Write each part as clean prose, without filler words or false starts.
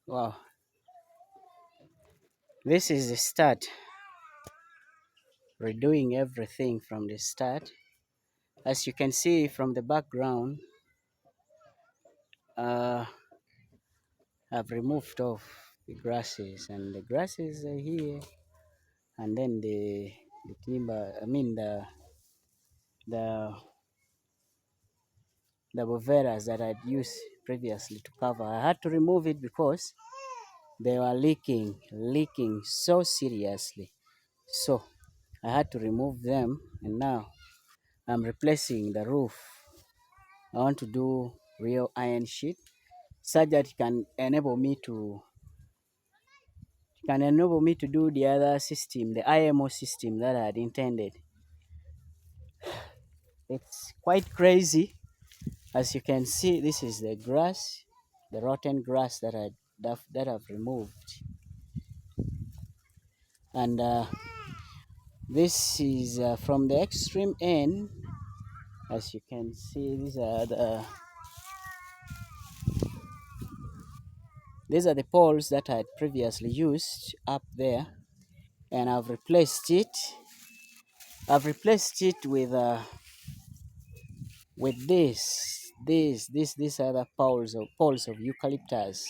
Wow, this is the start. Redoing everything from the start. As you can see from the background, uh, I've removed off the grasses, and the grasses are here, and then the timber. I mean the the boveras that I'd used previously to cover. I had to remove it because they were leaking so seriously. So I had to remove them, and now I'm replacing the roof. I want to do real iron sheet such that it can enable me to do the other system, the IMO system that I had intended. It's quite crazy. As you can see, this is the grass, the rotten grass that I've removed, and this is from the extreme end. As you can see, these are the poles that I had previously used up there, and I've replaced it. I've replaced it with these other poles of eucalyptus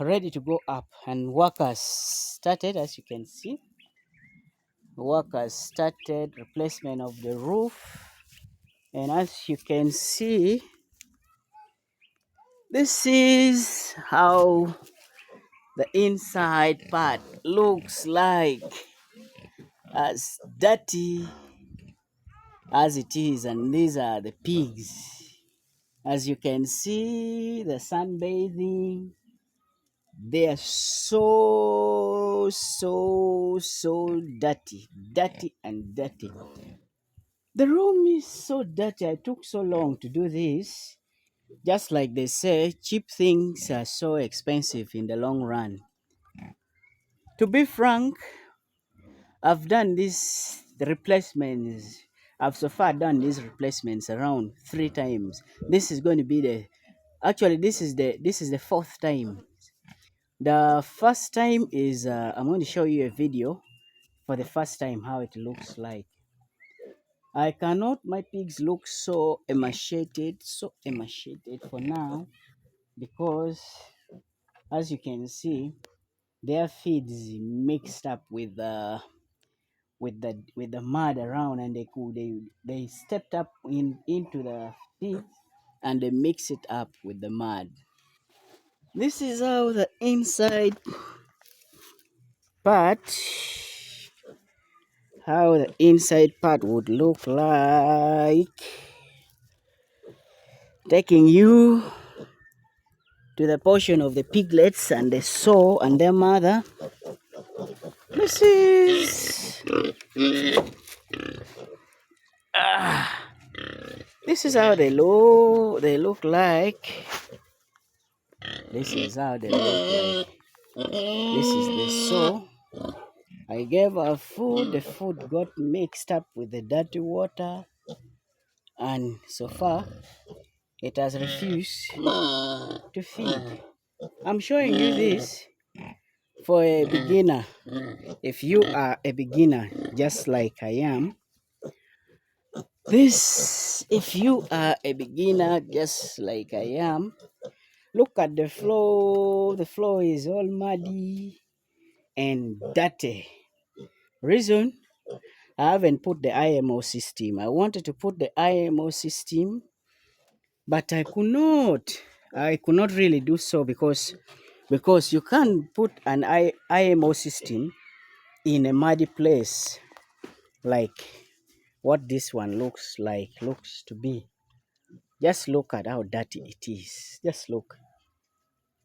ready to go up, and workers started. As you can see, workers started replacement of the roof, and as you can see, this is how the inside part looks like, as dirty as it is. And these are the pigs. As you can see, the sunbathing, they are so dirty and dirty. The room is so dirty. I took so long to do this. Just like they say, cheap things are so expensive in the long run. To be frank, I've done the replacements. I've so far done these replacements around 3 times. This is going to be the actually this is the fourth time. The first time is I'm going to show you a video for the first time how it looks like. I cannot. My pigs look so emaciated for now, because as you can see, their feed is mixed up with the mud around, and they stepped up into the feed, and they mix it up with the mud. This is part how the inside part would look like, taking you to the portion of the piglets and the sow and their mother. This is this is how they look like. This is how they look like. This is the sow. I gave her food. The food got mixed up with the dirty water, and so far it has refused to feed. I'm showing you this for a beginner. If you are a beginner just like I am, if you are a beginner just like I am, look at the floor. The floor is all muddy and dirty. Reason, I haven't put the IMO system. I wanted to put the IMO system, but I could not. I could not really do so because you can't put an IMO system in a muddy place like what this one looks to be. Just look at how dirty it is. Just look.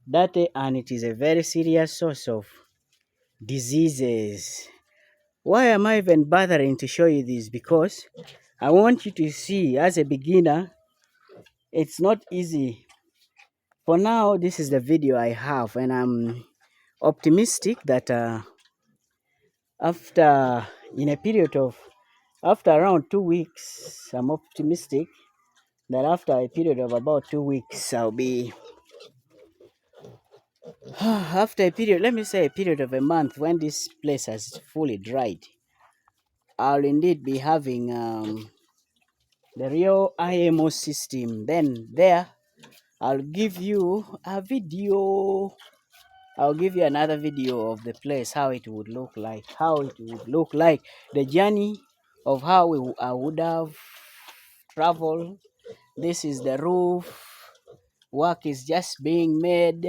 Dirty, and it is a very serious source of diseases. Why am I even bothering to show you this? Because I want you to see, as a beginner, it's not easy. For now, this is the video I have, and I'm optimistic that after in a period of after around 2 weeks, I'm optimistic that after a period of about 2 weeks, After a period, let me say a period of a month, when this place has fully dried, I'll indeed be having the real IMO system. Then there, I'll give you a video. I'll give you another video of the place, how it would look like, the journey of how I would have traveled. This is the roof. Work is just being made.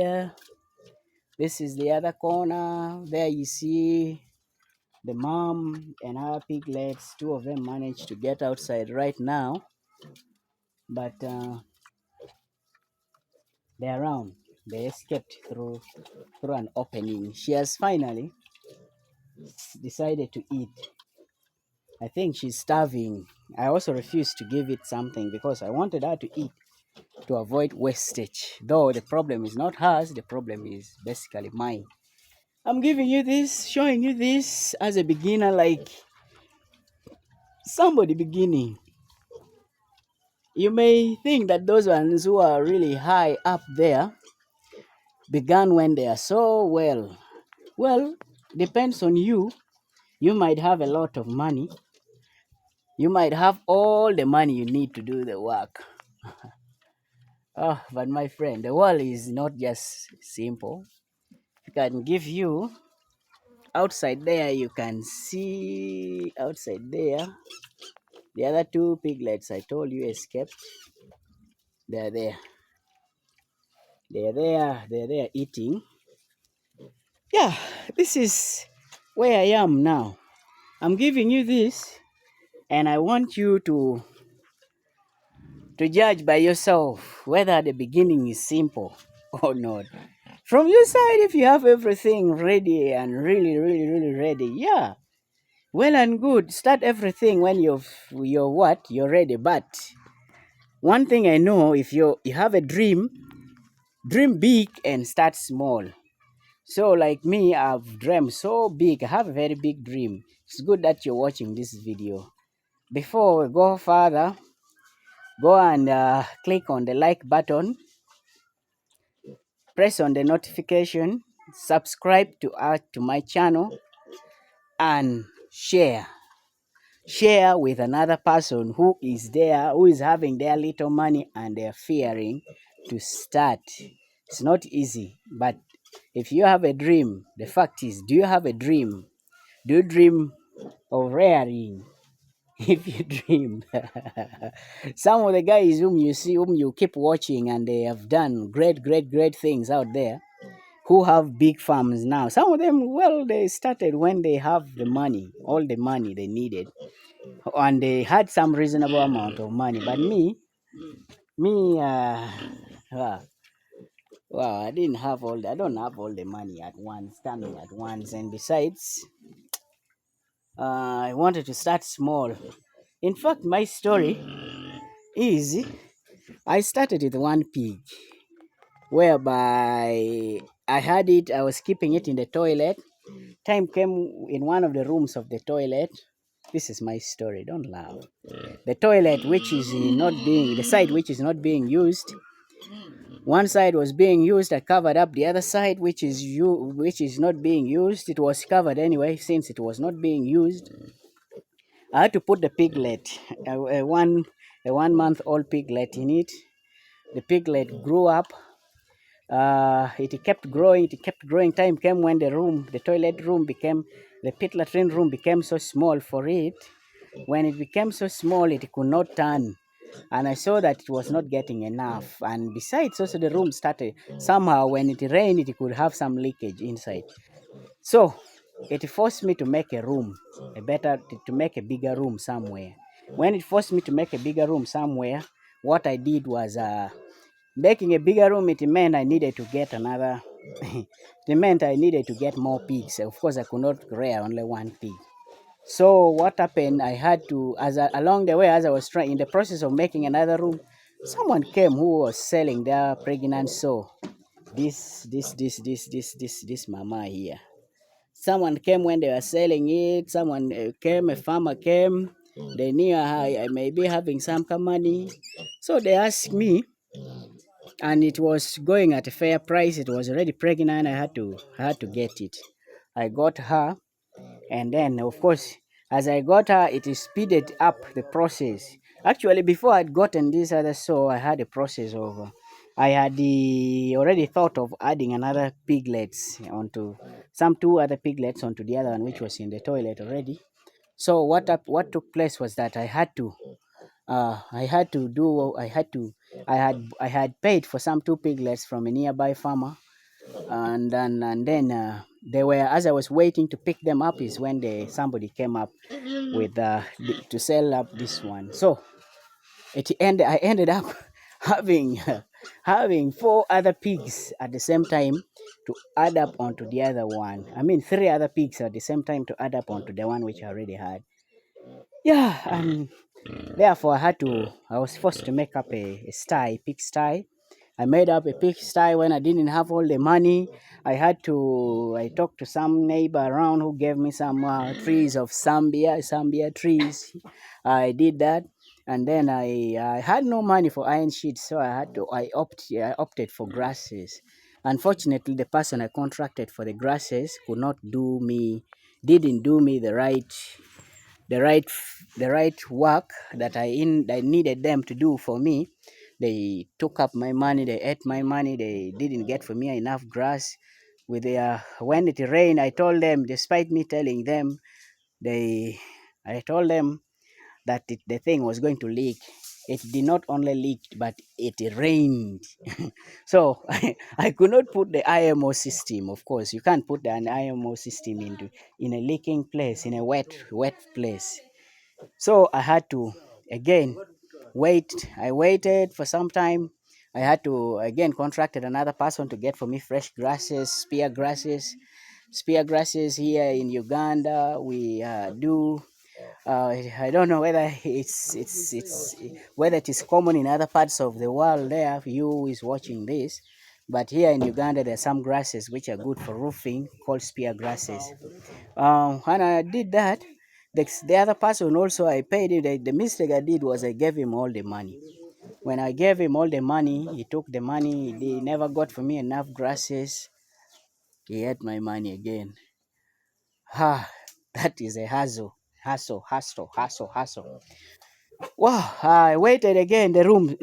This is the other corner. There you see the mom and her piglets. Two of them managed to get outside right now, but they're around. They escaped through an opening. She has finally decided to eat. I think she's starving. I also refused to give it something because I wanted her to eat to avoid wastage. Though the problem is not hers, the problem is basically mine. I'm giving you this, showing you this as a beginner, like somebody beginning. You may think that those ones who are really high up there began when they are so well. Well, depends on you. You might have a lot of money. You might have all the money you need to do the work. Oh, but my friend, the world is not just simple. I can give you outside there, you can see outside there the other two piglets I told you escaped. They're there. They're there eating. Yeah, this is where I am now. I'm giving you this, and I want you to judge by yourself whether the beginning is simple or not. From your side, if you have everything ready and really ready, yeah, well and good. Start everything when you're ready. But one thing I know, if you have a dream, dream big and start small. So like me, I've dreamed so big. I have a very big dream. It's good that you're watching this video. Before we go further, go and click on the like button, press on the notification, subscribe to my channel, and share. Share with another person who is there, who is having their little money and they're fearing to start. It's not easy, but if you have a dream, the fact is, do you have a dream? Do you dream of rearing? If you dream, some of the guys whom you see, whom you keep watching, and they have done great things out there, who have big farms now. Some of them, well, they started when they have the money, all the money they needed, and they had some reasonable amount of money. But me, uh, well, I don't have all the money at once, coming at once, and besides, I wanted to start small. In fact, my story is I started with one pig, whereby I was keeping it in the toilet. Time came in one of the rooms of the toilet. This is my story, don't laugh. The toilet, the side which is not being used, one side was being used. I covered up the other side, which is not being used. It was covered anyway, since it was not being used. I had to put the piglet, a 1 month old piglet in it. The piglet grew up. It kept growing. It kept growing. Time came when the pit latrine room became so small for it. When it became so small, it could not turn. And I saw that it was not getting enough. And besides, also the room started, somehow when it rained, it could have some leakage inside. So it forced me to make a room, to make a bigger room somewhere. When it forced me to make a bigger room somewhere, what I did was making a bigger room. It meant I needed to get another. It meant I needed to get more pigs. Of course, I could not rear only one pig. So what happened? I had to, along the way, as I was trying in the process of making another room, someone came who was selling their pregnant sow. This mama here. Someone came when they were selling it. Someone came, a farmer came. They knew I may be having some money. So they asked me and it was going at a fair price. It was already pregnant. I had to get it. I got her, and then of course, as I got her, it is speeded up the process. Actually, before I'd gotten this other sow, I had a process of. I had already thought of adding another piglets onto some two other piglets onto the other one, which was in the toilet already. So what took place was that I had paid for some two piglets from a nearby farmer, and then they were, as I was waiting to pick them up, is when somebody came up with to sell up this one. So I ended up having having four other pigs at the same time to add up onto the other one. I mean, three other pigs at the same time to add up onto the one which I already had. Yeah, and therefore I was forced to make up a sty, pig sty. I made up a pig sty when I didn't have all the money. I talked to some neighbor around who gave me some trees of Sambia trees. I did that. And then I had no money for iron sheets, so I opted for grasses. Unfortunately, the person I contracted for the grasses didn't do me the right the right work that I needed them to do for me. They took up my money, they ate my money, they didn't get for me enough grass. When it rained, I told them, despite me telling them, they I told them that the thing was going to leak. It did not only leak, but it rained. So I could not put the IMO system. Of course, you can't put an IMO system in a leaking place, in a wet place. So I had to again wait. I waited for some time. I had to again contracted another person to get for me fresh grasses, spear grasses. Spear grasses here in Uganda, we do. I don't know whether it's whether it is common in other parts of the world. There, you who is watching this, but here in Uganda, there are some grasses which are good for roofing, called spear grasses. When I did that, the other person also I paid him. The mistake I did was I gave him all the money. When I gave him all the money, he took the money. He never got for me enough grasses. He had my money again. Ah, that is a hassle. Wow! I waited again. The room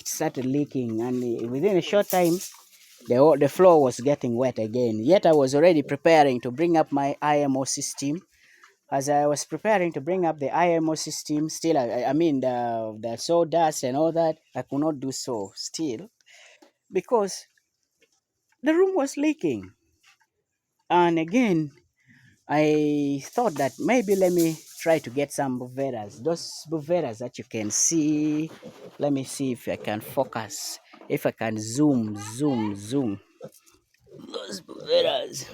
started leaking, and within a short time, the floor was getting wet again. Yet I was already preparing to bring up my IMO system. As I was preparing to bring up the IMO system, still, I mean, the sawdust and all that, I could not do so still because the room was leaking. And again, I thought that maybe let me try to get some buveras, those buveras that you can see. Let me see if I can focus, if I can zoom. Those buveras,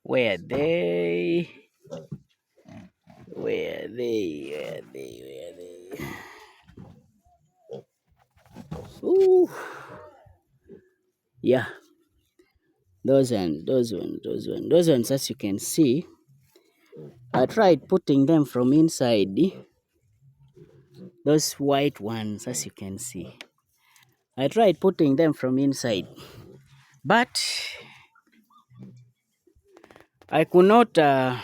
where they, where they. Ooh, yeah, those ones, as you can see, I tried putting them from inside. Those white ones, as you can see, I tried putting them from inside, but I could not. I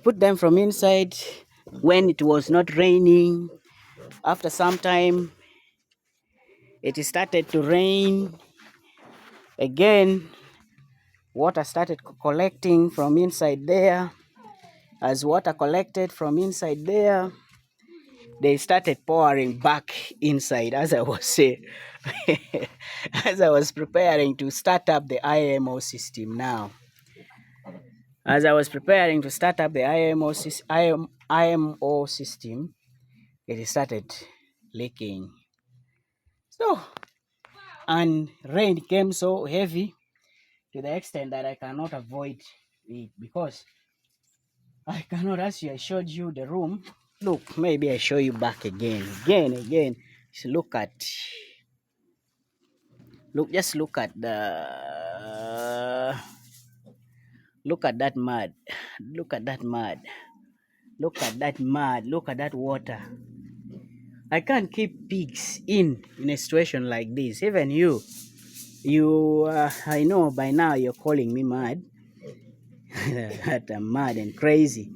put them from inside when it was not raining. After some time, it started to rain again. Water started collecting from inside there. As water collected from inside there, they started pouring back inside. As I was saying, as I was preparing to start up the IMO system now. As I was preparing to start up the IMO system, it started leaking. So, and rain came so heavy to the extent that I cannot avoid it because I cannot, as I showed you the room. Look, maybe I show you back again. So just look at that mud. Look at that mud. Look at that mud. Look at that water. I can't keep pigs in a situation like this. Even you, I know by now you're calling me mad, that I'm mad and crazy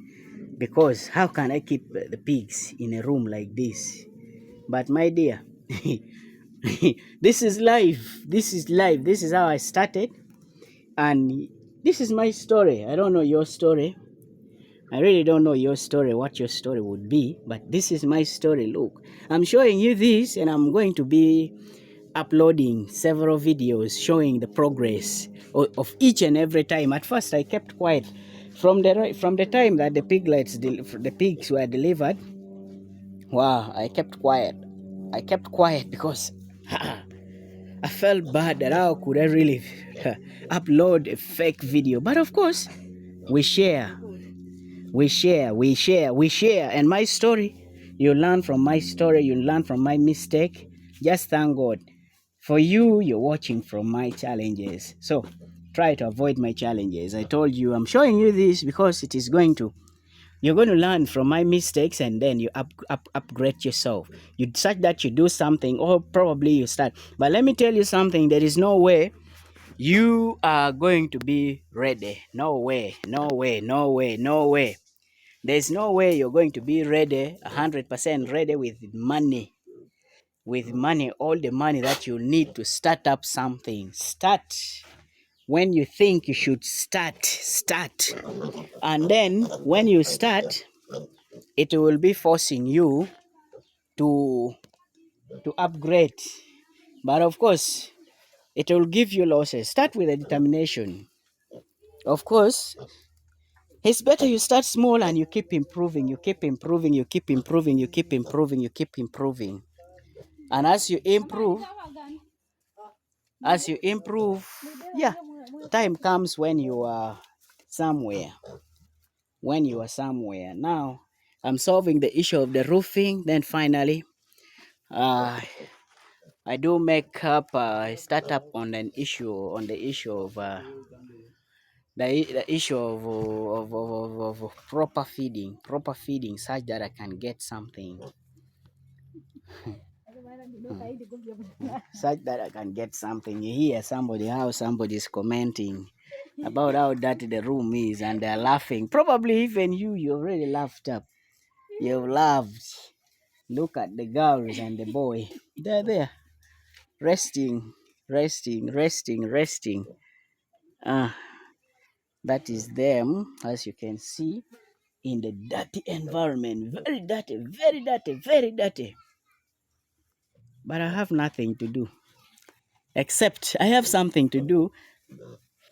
because how can I keep the pigs in a room like this? But my dear, this is life. This is life. This is how I started, and this is my story. I don't know your story. I really don't know your story, what your story would be, but this is my story. Look, I'm showing you this, and I'm going to be uploading several videos showing the progress of each and every time. At first, I kept quiet from the time that the pigs were delivered. Wow, I kept quiet. I kept quiet because I felt bad that how could I really upload a fake video. But of course, we share, we share. And my story, you learn from my story, you learn from my mistake. Just thank God. For you, you're watching from my challenges. So try to avoid my challenges. I told you I'm showing you this because it is going to you're going to learn from my mistakes, and then you upgrade yourself. You such that you do something, or probably you start. But let me tell you something, there is no way you are going to be ready. No way, no way, no way, no way. There's no way you're going to be ready, 100% ready with money, all the money that you need to start up something. Start when you think you should start. And then when you start, it will be forcing you to upgrade. But of course, it will give you losses. Start with a determination. Of course, it's better you start small and you keep improving, you keep improving, you keep improving, you keep improving, you keep improving. And as you improve, yeah, time comes when you are somewhere. When you are somewhere. Now, I'm solving the issue of the roofing. Then finally, uh, I do make up, start up on the issue of the issue of proper feeding, such that I can get something, such that I can get something. You hear somebody, how somebody's commenting about how dirty the room is, and they're laughing. Probably even you already laughed up. You've laughed. Look at the girls and the boy. They're there, resting, resting. Ah, that is them, as you can see, in the dirty environment. Very dirty, very dirty, very dirty. But I have nothing to do. Except I have something to do.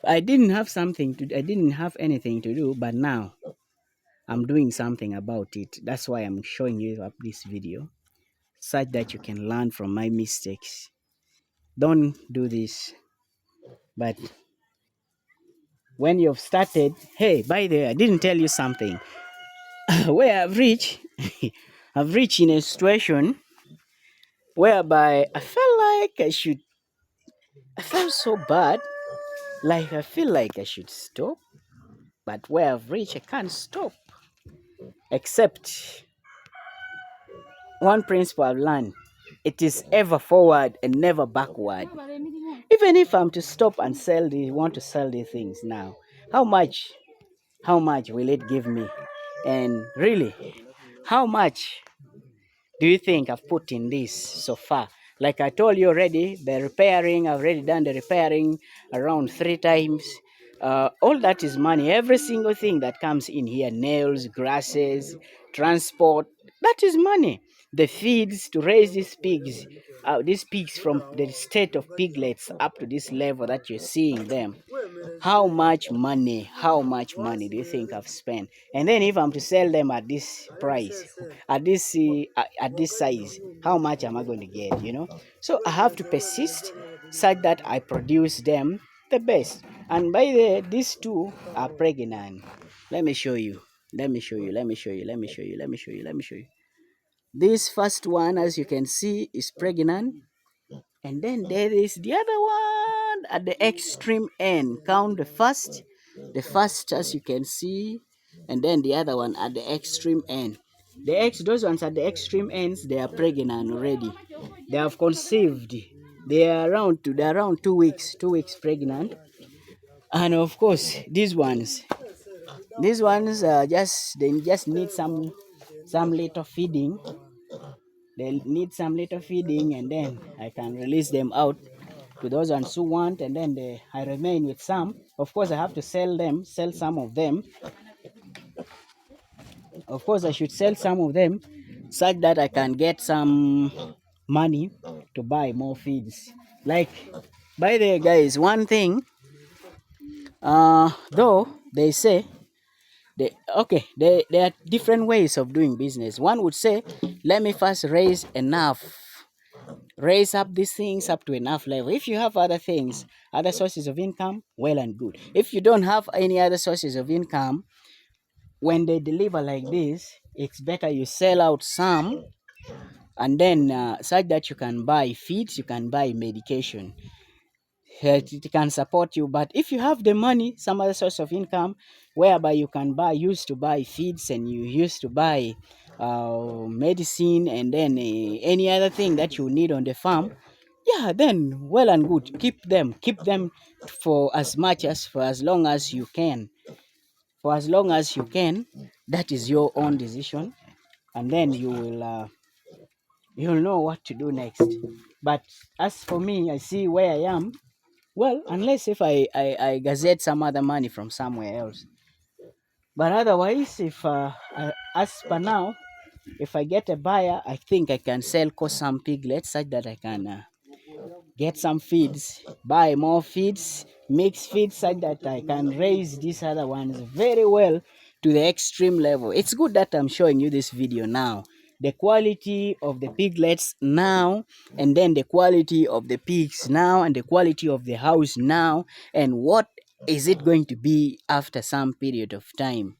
I didn't have anything to do, but now I'm doing something about it. That's why I'm showing you up this video, such that you can learn from my mistakes. Don't do this. But when you've started, hey, by the way, I didn't tell you something. Where I've reached in a situation whereby I felt so bad, like I feel like I should stop, but where I've reached, I can't stop. Except one principle I've learned, it is ever forward and never backward. Even if I'm to stop and want to sell the things now, how much, will it give me? And really, how much do you think I've put in this so far? Like I told you already, the repairing, I've already done the repairing around 3 times. All that is money. Every single thing that comes in here, nails, grasses, transport, that is money. The feeds to raise these pigs from the state of piglets up to this level that you're seeing them. How much money do you think I've spent? And then if I'm to sell them at this price, at this size, how much am I going to get, So I have to persist such that I produce them the best. And by the these two are pregnant. Let me show you. Let me show you. Let me show you. Let me show you. Let me show you. Let me show you. This first one, as you can see, is pregnant. And then there is the other one at the extreme end. Count the first as you can see, and then the other one at the extreme end. The eggs, those ones at the extreme ends, they are pregnant already. They have conceived. They're around 2 weeks, 2 weeks pregnant. And of course, these ones they just need some little feeding. They need some little feeding, and then I can release them out to those ones who want, and then I remain with some. Of course, I have to sell some of them. Of course, I should sell some of them such that I can get some money to buy more feeds. Like, by the way, guys, one thing, though they say there are different ways of doing business. One would say, let me first raise up these things up to enough level. If you have other things, other sources of income, well and good. If you don't have any other sources of income, when they deliver like this, it's better you sell out some, and then such that you can buy feeds, you can buy medication. It can support you. But if you have the money, some other source of income, whereby you can used to buy feeds, and you used to buy medicine, and then any other thing that you need on the farm, yeah, then well and good. Keep them for as long as you can. For as long as you can, that is your own decision, and then you'll know what to do next. But as for me, I see where I am. Well, unless if I gazette some other money from somewhere else. But otherwise, if as per now, if I get a buyer, I think I can sell some piglets such that I can get some feeds, buy more feeds, mix feeds such that I can raise these other ones very well to the extreme level. It's good that I'm showing you this video now. The quality of the piglets now, and then the quality of the pigs now, and the quality of the house now, and what is it going to be after some period of time.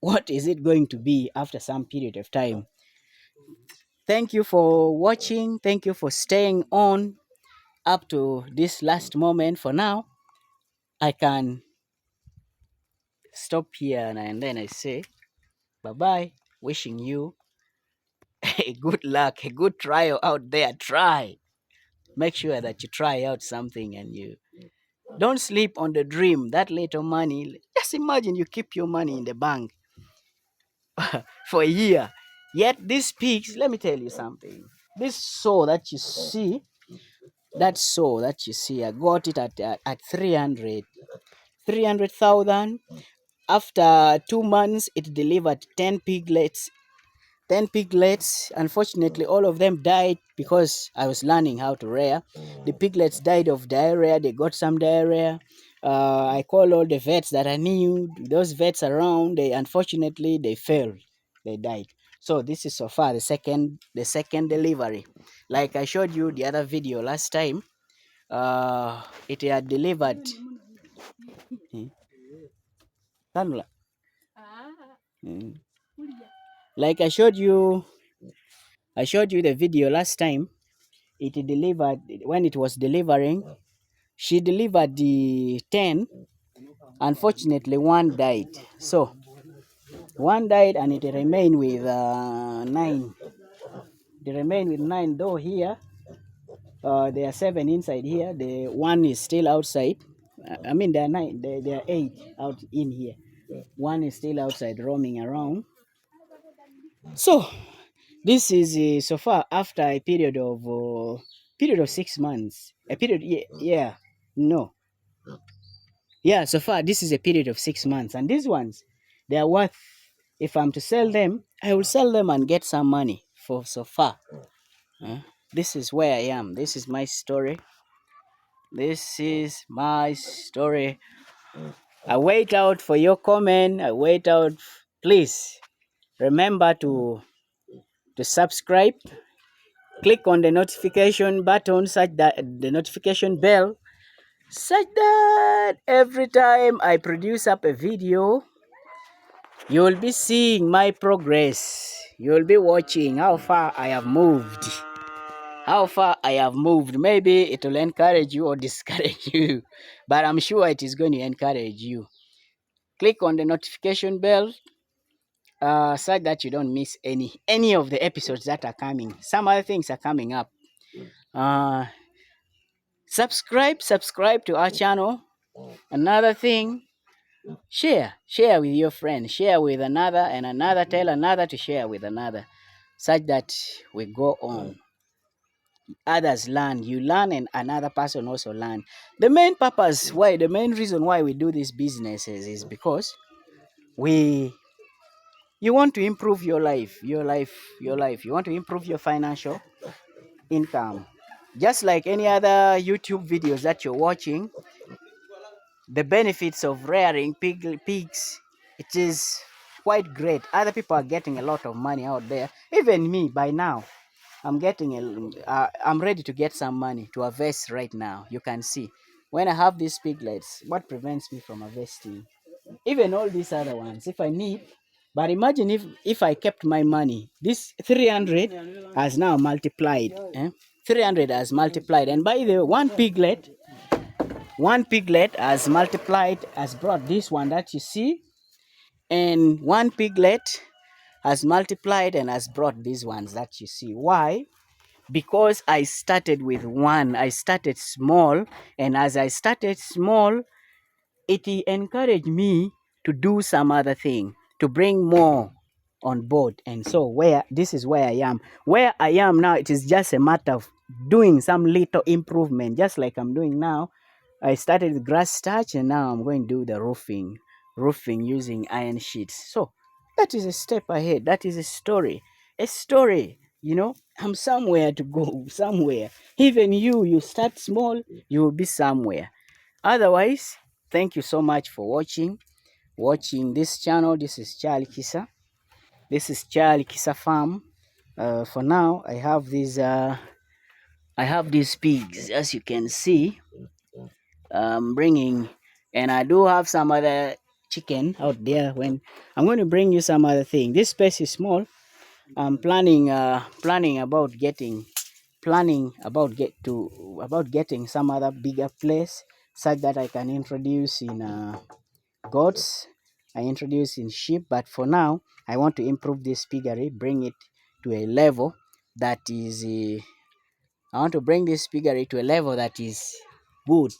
What is it going to be after some period of time? Thank you for watching. Thank you for staying on up to this last moment. For now, I can stop here, and then I say bye bye, wishing you a good luck, a good trial out there. Try. Make sure that you try out something, and you don't sleep on the dream. That little money, just imagine you keep your money in the bank for a year. Yet these pigs, let me tell you something. This sow that you see, I got it at 300,000. After 2 months, it delivered 10 piglets. 10 piglets. Unfortunately, all of them died because I was learning how to rear. The piglets died of diarrhea. They got some diarrhea. I called all the vets that I knew. Those vets around, unfortunately they failed. They died. So this is so far the second delivery. Like I showed you the other video last time. It had delivered. Kanula. Mm. Like I showed you the video last time. It delivered when it was delivering. She delivered the 10. Unfortunately, one died. So one died, and it remained with 9. They remain with 9, though here there are 7 inside here. The one is still outside. I mean, there are 9. There are 8 out in here. One is still outside roaming around. So this is so far after a period of 6 months. A period, yeah, no, yeah. So far, this is a period of 6 months, and these ones, they are worth. If I'm to sell them, I will sell them and get some money for so far. This is where I am. This is my story. This is my story. I wait out for your comment. I wait out. Please remember to subscribe. Click on the notification button, such that the notification bell, such that every time I produce up a video, you will be seeing my progress. You will be watching how far I have moved. How far I have moved. Maybe it will encourage you or discourage you, but I'm sure it is going to encourage you. Click on the notification bell. such that you don't miss any of the episodes that are coming. Some other things are coming up. Uh, subscribe to our channel. Another thing, share with your friends, share with another and another, tell another to share with another, such that we go on. Others learn, you learn, and another person also learn. The main reason why we do these businesses is because we you want to improve your life. You want to improve your financial income. Just like any other YouTube videos that you're watching, the benefits of rearing pigs, it is quite great. Other people are getting a lot of money out there. Even me, by now, I'm ready to get some money to harvest right now. You can see when I have these piglets, what prevents me from harvesting? Even all these other ones, if I need. But imagine if I kept my money. This 300 has now multiplied. 300 has multiplied. And by the way, one piglet has multiplied, has brought this one that you see. And one piglet has multiplied and has brought these ones that you see. Why? Because I started with one. I started small. And as I started small, it encouraged me to do some other thing, to bring more on board. And so this is where I am. Where I am now, it is just a matter of doing some little improvement, just like I'm doing now. I started with grass touch and now I'm going to do the roofing using iron sheets. So that is a step ahead. That is a story. A story. I'm somewhere to go, somewhere. Even you start small, you will be somewhere. Otherwise, thank you so much for watching this channel. This is Charlie Kisa. This is Charlie Kisa Farm. For now, I have these pigs, as you can see. Bringing, and I do have some other chicken out there. When I'm going to bring you some other thing. This space is small. I'm planning about getting some other bigger place, such that I can introduce in goats. I introduce in sheep, but for now I want to improve this piggery, bring it to a level that is I want to bring this piggery to a level that is good,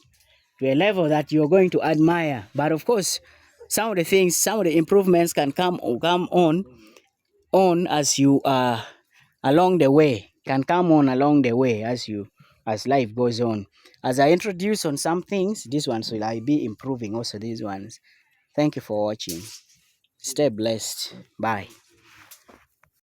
to a level that you're going to admire. But of course, some of the improvements can come on as you are along the way, can come on along the way as life goes on. As I introduce on some things, these ones will I be improving also these ones. Thank you for watching. Stay blessed. Bye.